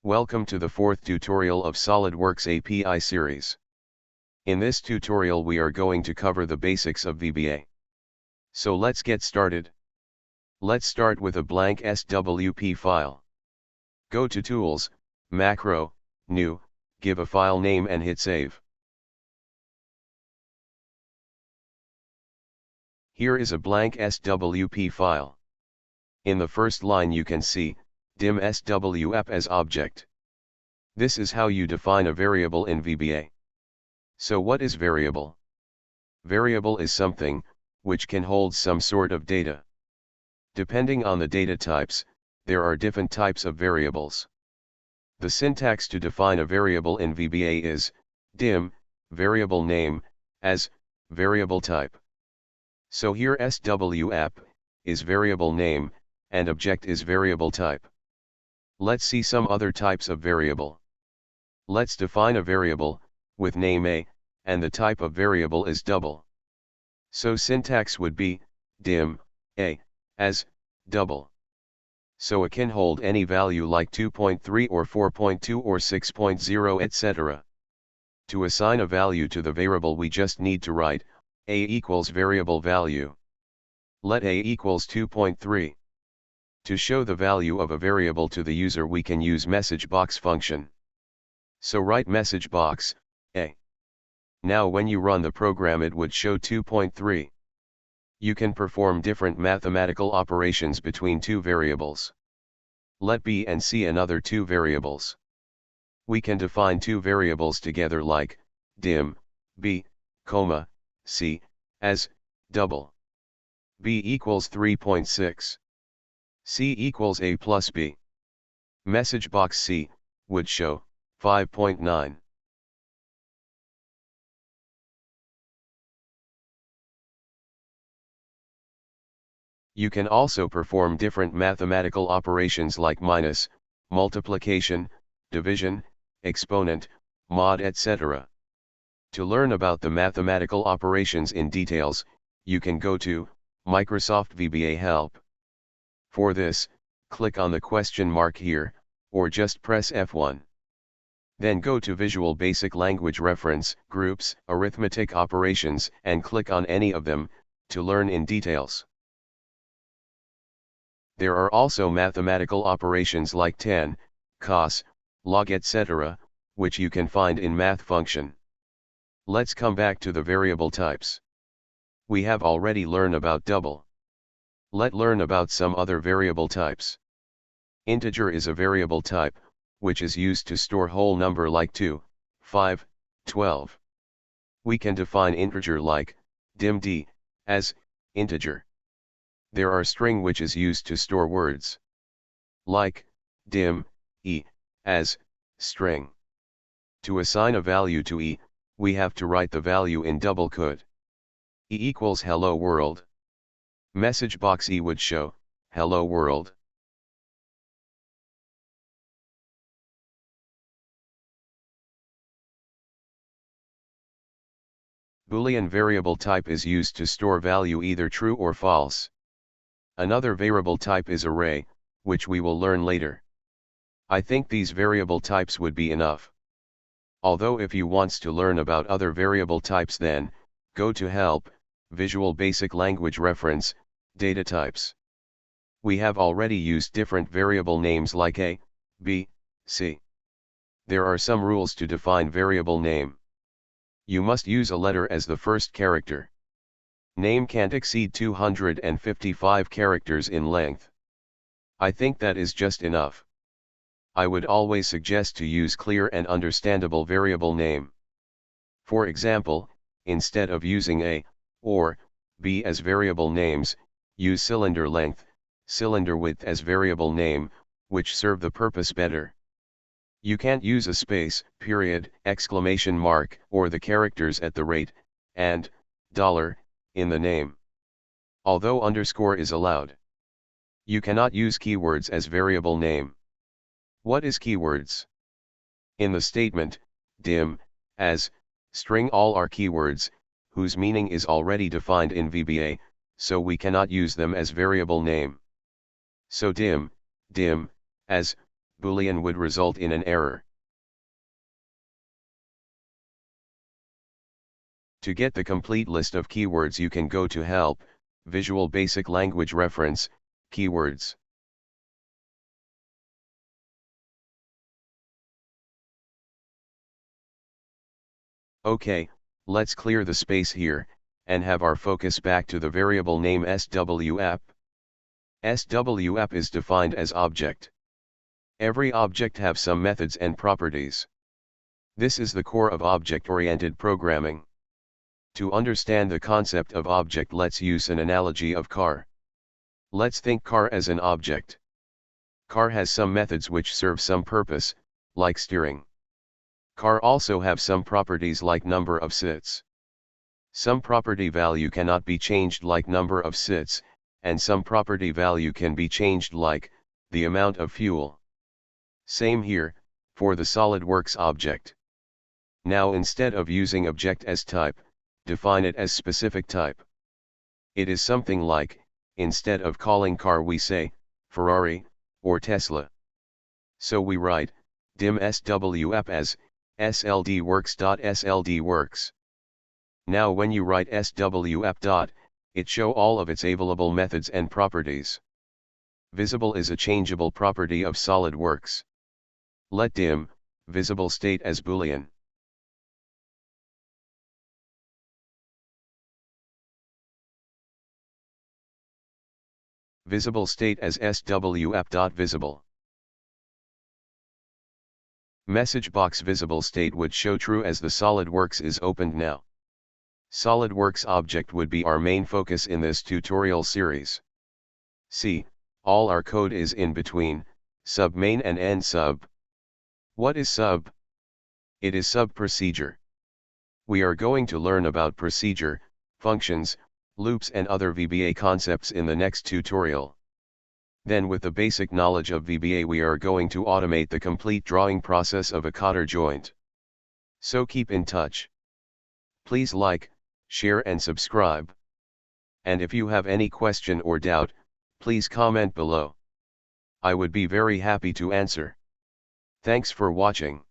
Welcome to the fourth tutorial of Solidworks API series. In this tutorial we are going to cover the basics of VBA. So let's get started. Let's start with a blank SWP file. Go to Tools, Macro, New, give a file name and hit Save. Here is a blank SWP file. In the first line you can see, dim SWP as object. This is how you define a variable in VBA. So what is variable? Variable is something, which can hold some sort of data. Depending on the data types, there are different types of variables. The syntax to define a variable in VBA is, dim, variable name, as, variable type. So here SWP, is variable name, and object is variable type. Let's see some other types of variable. Let's define a variable, with name A, and the type of variable is double. So syntax would be, dim, A, as, double. So it can hold any value like 2.3 or 4.2 or 6.0 etc. To assign a value to the variable we just need to write, A equals variable value. Let A equals 2.3. To show the value of a variable to the user we can use message box function. So write message box, A. Now when you run the program it would show 2.3. You can perform different mathematical operations between two variables. Let B and C another two variables. We can define two variables together like, dim, B, comma, C, as, double. B equals 3.6. C equals A plus B. Message box C, would show, 5.9. You can also perform different mathematical operations like minus, multiplication, division, exponent, mod etc. To learn about the mathematical operations in details, you can go to Microsoft VBA Help. For this, click on the question mark here, or just press F1. Then go to Visual Basic Language Reference, Groups, Arithmetic Operations, and click on any of them, to learn in details. There are also mathematical operations like tan, cos, log etc., which you can find in math function. Let's come back to the variable types. We have already learned about double. Let's learn about some other variable types. Integer is a variable type, which is used to store whole number like 2, 5, 12. We can define integer like, dim d, as, integer. There are string which is used to store words. Like, dim, e, as, string. To assign a value to e, we have to write the value in double quote. E equals hello world. Message box E would show, hello world. Boolean variable type is used to store value either true or false. Another variable type is array, which we will learn later. I think these variable types would be enough. Although if you wants to learn about other variable types then, go to Help, Visual Basic Language Reference, Data Types. We have already used different variable names like A, B, C. There are some rules to define variable name. You must use a letter as the first character. Name can't exceed 255 characters in length. I think that is just enough. I would always suggest to use clear and understandable variable name. For example, instead of using A, or, B as variable names, use cylinder length, cylinder width as variable name, which serve the purpose better. You can't use a space, period, exclamation mark, or the characters at the rate, and, $, in the name. Although underscore is allowed. You cannot use keywords as variable name. What is keywords? In the statement, dim, as, string all are keywords, whose meaning is already defined in VBA, so we cannot use them as variable name. So dim, as, Boolean would result in an error. To get the complete list of keywords you can go to Help, Visual Basic Language Reference, Keywords. Okay, let's clear the space here, and have our focus back to the variable name SWAP. SWAP is defined as object. Every object have some methods and properties. This is the core of object-oriented programming. To understand the concept of object, let's use an analogy of car. Let's think car as an object. Car has some methods which serve some purpose, like steering. Car also have some properties like number of seats. Some property value cannot be changed like number of seats, and some property value can be changed like the amount of fuel. Same here, for the Solidworks object. Now instead of using object as type, define it as specific type. It is something like, instead of calling car we say, Ferrari, or Tesla. So we write, dim SWAP as, SLDworks.SLDworks. Now when you write SWAP. It show all of its available methods and properties. Visible is a changeable property of Solidworks. Let dim, visible state as Boolean. Visible state as SWAP.visible. Message box visible state would show true as the Solidworks is opened now. Solidworks object would be our main focus in this tutorial series. See, all our code is in between, sub main and end sub. What is sub? It is sub procedure. We are going to learn about procedure, functions, loops and other VBA concepts in the next tutorial. Then with the basic knowledge of VBA we are going to automate the complete drawing process of a cotter joint. So keep in touch. Please like, share and subscribe. And if you have any question or doubt, please comment below. I would be very happy to answer. Thanks for watching.